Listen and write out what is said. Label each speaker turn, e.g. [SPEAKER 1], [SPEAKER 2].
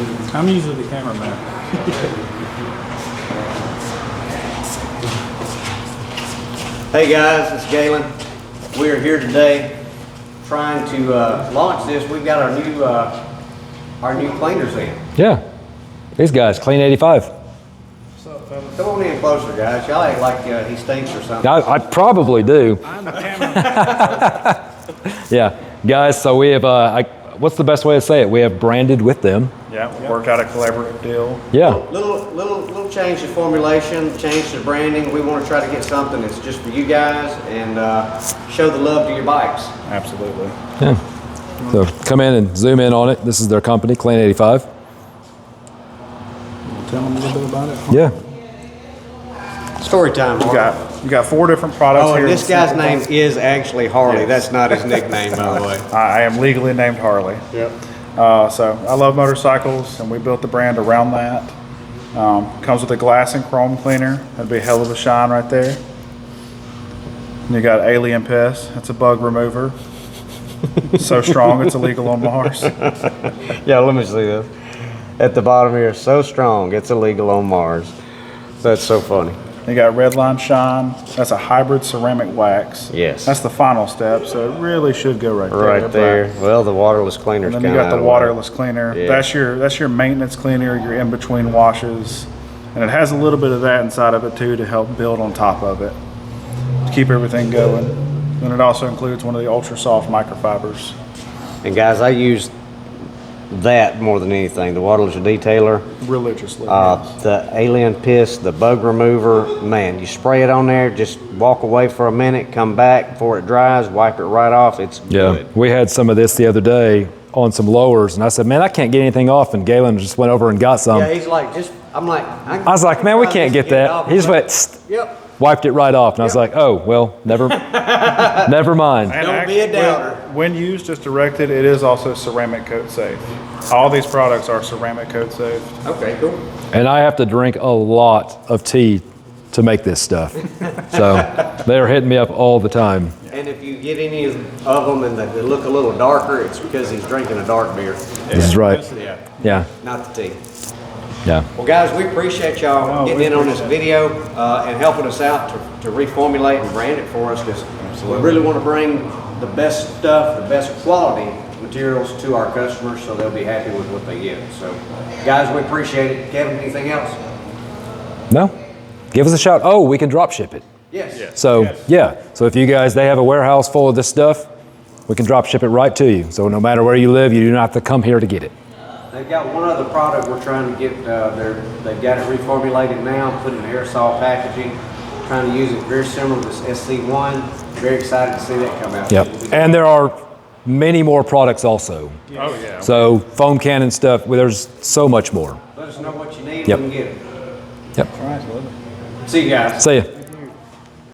[SPEAKER 1] I'm usually the cameraman.
[SPEAKER 2] Hey guys, it's Galen. We are here today trying to launch this. We've got our new cleaners in.
[SPEAKER 3] Yeah, these guys, Clean 85.
[SPEAKER 2] Come on in closer, guys. Y'all act like he stinks or something.
[SPEAKER 3] I probably do.
[SPEAKER 1] I'm the cameraman.
[SPEAKER 3] Yeah, guys, so we have, what's the best way to say it? We have branded with them.
[SPEAKER 1] Yeah, we worked out a collaborative deal.
[SPEAKER 3] Yeah,
[SPEAKER 2] Little change in formulation, change the branding. We want to try to get something that's just for you guys and show the love to your bikes.
[SPEAKER 1] Absolutely.
[SPEAKER 3] yeah. So come in and zoom in on it. This is their company, Clean 85.
[SPEAKER 1] Tell them a little bit about it.
[SPEAKER 3] Yeah.
[SPEAKER 2] Story time.
[SPEAKER 1] You got 4 different products
[SPEAKER 2] Oh,
[SPEAKER 1] here.
[SPEAKER 2] and this guy's name is actually Harley. That's not his nickname, by the way.
[SPEAKER 1] I am legally named Harley.
[SPEAKER 2] Yep.
[SPEAKER 1] So I love motorcycles, and we built the brand around that. Comes with a glass and chrome cleaner. That'd be a hell of a shine right there. And you got Alien Pest. That's a bug remover. So strong, it's illegal on Mars.
[SPEAKER 2] Yeah, let me see this. At the bottom here, so strong, it's illegal on Mars. That's so funny.
[SPEAKER 1] You got Redline Shine. That's a hybrid ceramic wax.
[SPEAKER 2] Yes.
[SPEAKER 1] That's the final step, so it really should go right there.
[SPEAKER 2] Right there. Well, the waterless cleaner's
[SPEAKER 1] And
[SPEAKER 2] kind
[SPEAKER 1] then
[SPEAKER 2] of
[SPEAKER 1] you got the waterless cleaner.
[SPEAKER 2] Yeah.
[SPEAKER 1] That's your maintenance cleaner, your in-between washes. And it has a little bit of that inside of it too to help build on top of it, to keep everything going. And it also includes one of the ultra soft microfibers.
[SPEAKER 2] And guys, I use that more than anything. The waterless detailer,
[SPEAKER 1] Religiously. Yes.
[SPEAKER 2] the alien piss, the bug remover. Man, you spray it on there, just walk away for a minute, come back before it dries, wipe it right off. It's
[SPEAKER 3] Yeah,
[SPEAKER 2] good.
[SPEAKER 3] we had some of this the other day on some lowers, and I said, man, I can't get anything off, and Galen just went over and got some.
[SPEAKER 2] Yeah, he's like, I'm like,
[SPEAKER 3] I was like, man, we can't get that. He just went,
[SPEAKER 2] Yep.
[SPEAKER 3] wiped it right off, and I was like, oh, well, never mind.
[SPEAKER 1] And
[SPEAKER 2] Don't be a doubter.
[SPEAKER 1] When used as directed, it is also ceramic coat safe. All these products are ceramic coat safe.
[SPEAKER 2] Okay, cool.
[SPEAKER 3] And I have to drink a lot of tea to make this stuff. So they're hitting me up all the time.
[SPEAKER 2] And if you get any of them and they look a little darker, it's because he's drinking a dark beer.
[SPEAKER 3] This is right.
[SPEAKER 2] Yeah,
[SPEAKER 3] Yeah,
[SPEAKER 2] not the tea.
[SPEAKER 3] yeah.
[SPEAKER 2] Well, guys, we appreciate y'all getting in on this video and helping us out to reformulate and brand it for us, because we really want to bring the best stuff, the best quality materials to our customers so they'll be happy with what they get. So, guys, we appreciate it. Kevin, anything else?
[SPEAKER 3] No? Give us a shout. Oh, we can drop ship it.
[SPEAKER 2] Yes.
[SPEAKER 3] So, yeah. So if you guys, they have a warehouse full of this stuff, we can drop ship it right to you. So no matter where you live, you do not have to come here to get it.
[SPEAKER 2] They've got one other product we're trying to get. They've got it reformulated now, put it in airsoft packaging, trying to use it very similar to this SC1. Very excited to see that come out.
[SPEAKER 3] Yep. And there are many more products also.
[SPEAKER 1] Oh, yeah.
[SPEAKER 3] So foam cannon stuff, well, there's so much more.
[SPEAKER 2] Let us know what you need
[SPEAKER 3] Yep.
[SPEAKER 2] and we can get it.
[SPEAKER 3] Yep.
[SPEAKER 1] All right, well,
[SPEAKER 2] See you guys.
[SPEAKER 3] See ya.